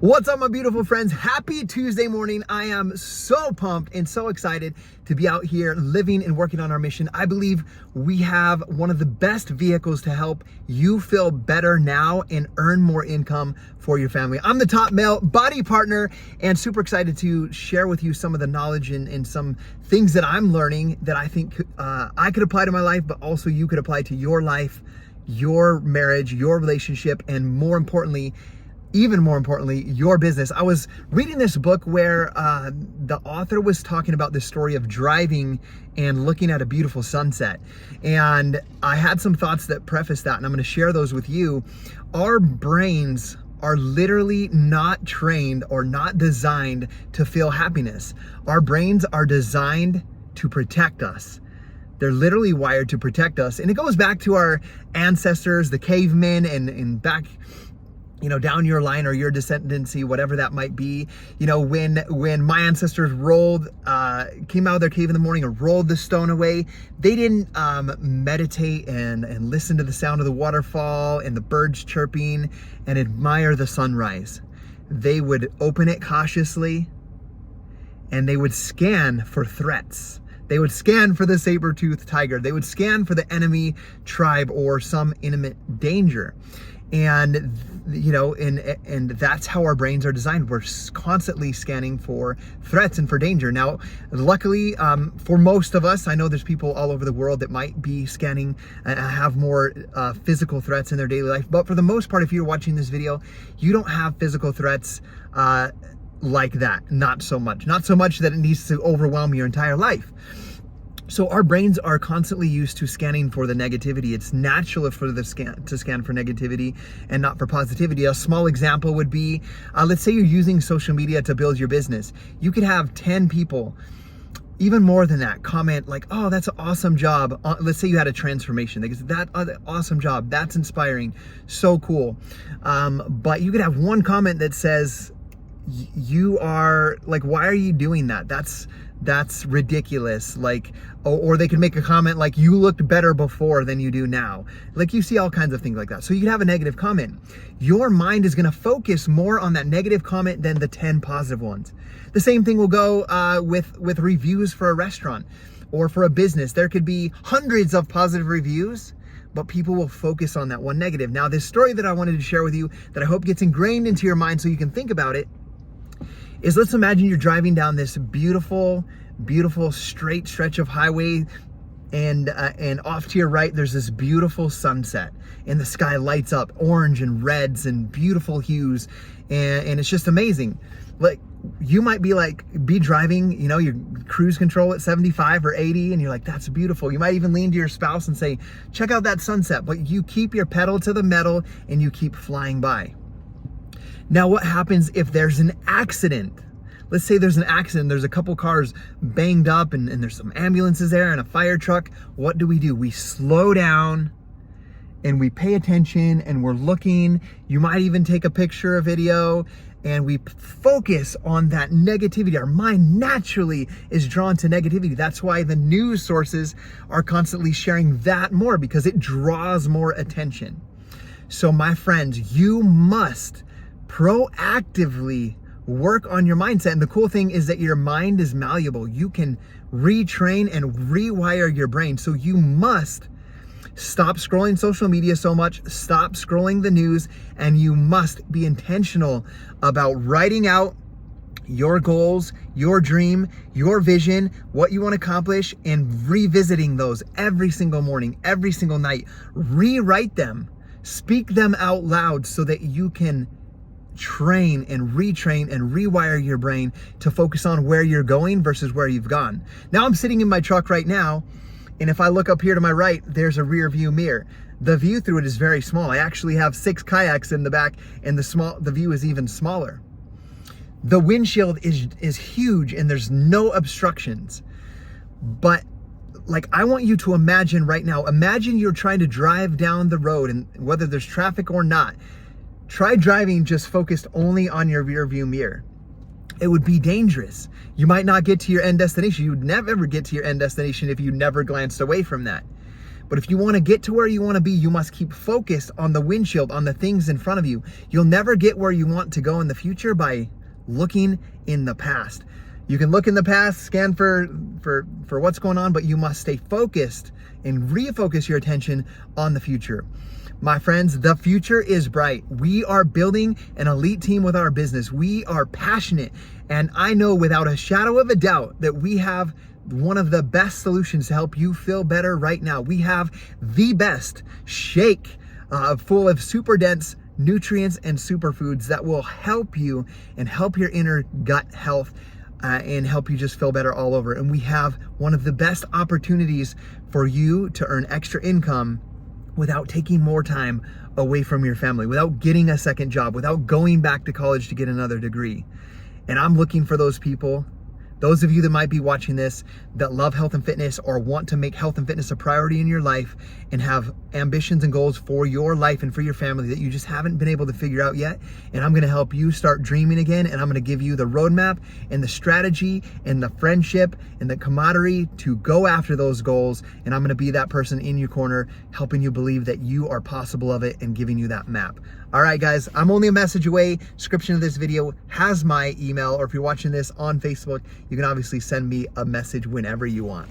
What's up, my beautiful friends? Happy Tuesday morning. I am so pumped and so excited to be out here living and working on our mission. I believe we have one of the best vehicles to help you feel better now and earn more income for your family. I'm the Top Male Body Partner and super excited to share with you some of the knowledge and some things that I'm learning that I think I could apply to my life, but also you could apply to your life, your marriage, your relationship, and even more importantly, your business. I was reading this book where the author was talking about the story of driving and looking at a beautiful sunset. And I had some thoughts that preface that, and I'm going to share those with you. Our brains are literally not trained or not designed to feel happiness. Our brains are designed to protect us. They're literally wired to protect us. And it goes back to our ancestors, the cavemen, and back, down your line or your descendancy, whatever that might be. When my ancestors came out of their cave in the morning and rolled the stone away, they didn't meditate and listen to the sound of the waterfall and the birds chirping and admire the sunrise. They would open it cautiously and they would scan for threats. They would scan for the saber-toothed tiger. They would scan for the enemy tribe or some imminent danger. And that's how our brains are designed. We're constantly scanning for threats and for danger. Now, luckily, for most of us, I know there's people all over the world that might be scanning and have more physical threats in their daily life. But for the most part, if you're watching this video, you don't have physical threats like that. Not so much that it needs to overwhelm your entire life. So our brains are constantly used to scanning for the negativity. It's natural to scan for negativity and not for positivity. A small example would be, let's say you're using social media to build your business. You could have 10 people, even more than that, comment like, "Oh, that's an awesome job." Let's say you had a transformation. They could say, awesome job. That's inspiring. So cool. But you could have one comment that says, "You are like, why are you doing that? That's ridiculous." Or they could make a comment like, "You looked better before than you do now." Like, you see all kinds of things like that. So you can have a negative comment. Your mind is going to focus more on that negative comment than the 10 positive ones. The same thing will go with reviews for a restaurant or for a business. There could be hundreds of positive reviews, but people will focus on that one negative. Now, this story that I wanted to share with you that I hope gets ingrained into your mind so you can think about it is, let's imagine you're driving down this beautiful straight stretch of highway, and off to your right there's this beautiful sunset and the sky lights up orange and reds and beautiful hues, and it's just amazing. Like, you might be driving, your cruise control at 75 or 80, and you're like, "That's beautiful." You might even lean to your spouse and say, "Check out that sunset," but you keep your pedal to the metal and you keep flying by. Now, what happens if there's an accident? Let's say there's an accident, there's a couple cars banged up and there's some ambulances there and a fire truck. What do? We slow down and we pay attention and we're looking. You might even take a picture or video, and we focus on that negativity. Our mind naturally is drawn to negativity. That's why the news sources are constantly sharing that more, because it draws more attention. So my friends, you must proactively work on your mindset. And the cool thing is that your mind is malleable. You can retrain and rewire your brain. So you must stop scrolling social media so much, stop scrolling the news, and you must be intentional about writing out your goals, your dream, your vision, what you want to accomplish, and revisiting those every single morning, every single night. Rewrite them, speak them out loud so that you can train and retrain and rewire your brain to focus on where you're going versus where you've gone. Now, I'm sitting in my truck right now, and if I look up here to my right, there's a rear view mirror. The view through it is very small. I actually have 6 kayaks in the back, and the view is even smaller. The windshield is huge and there's no obstructions. But I want you to imagine right now, imagine you're trying to drive down the road, and whether there's traffic or not, try driving just focused only on your rear view mirror. It would be dangerous. You might not get to your end destination. You would never ever get to your end destination if you never glanced away from that. But if you want to get to where you want to be, you must keep focused on the windshield, on the things in front of you. You'll never get where you want to go in the future by looking in the past. You can look in the past, scan for what's going on, but you must stay focused and refocus your attention on the future. My friends, the future is bright. We are building an elite team with our business. We are passionate, and I know without a shadow of a doubt that we have one of the best solutions to help you feel better right now. We have the best shake full of super dense nutrients and superfoods that will help you and help your inner gut health and help you just feel better all over. And we have one of the best opportunities for you to earn extra income without taking more time away from your family, without getting a second job, without going back to college to get another degree. And I'm looking for those people. Those of you that might be watching this that love health and fitness or want to make health and fitness a priority in your life and have ambitions and goals for your life and for your family that you just haven't been able to figure out yet. And I'm going to help you start dreaming again. And I'm going to give you the roadmap and the strategy and the friendship and the camaraderie to go after those goals. And I'm going to be that person in your corner, helping you believe that you are possible of it and giving you that map. All right, guys, I'm only a message away. Description of this video has my email, or if you're watching this on Facebook, you can obviously send me a message whenever you want.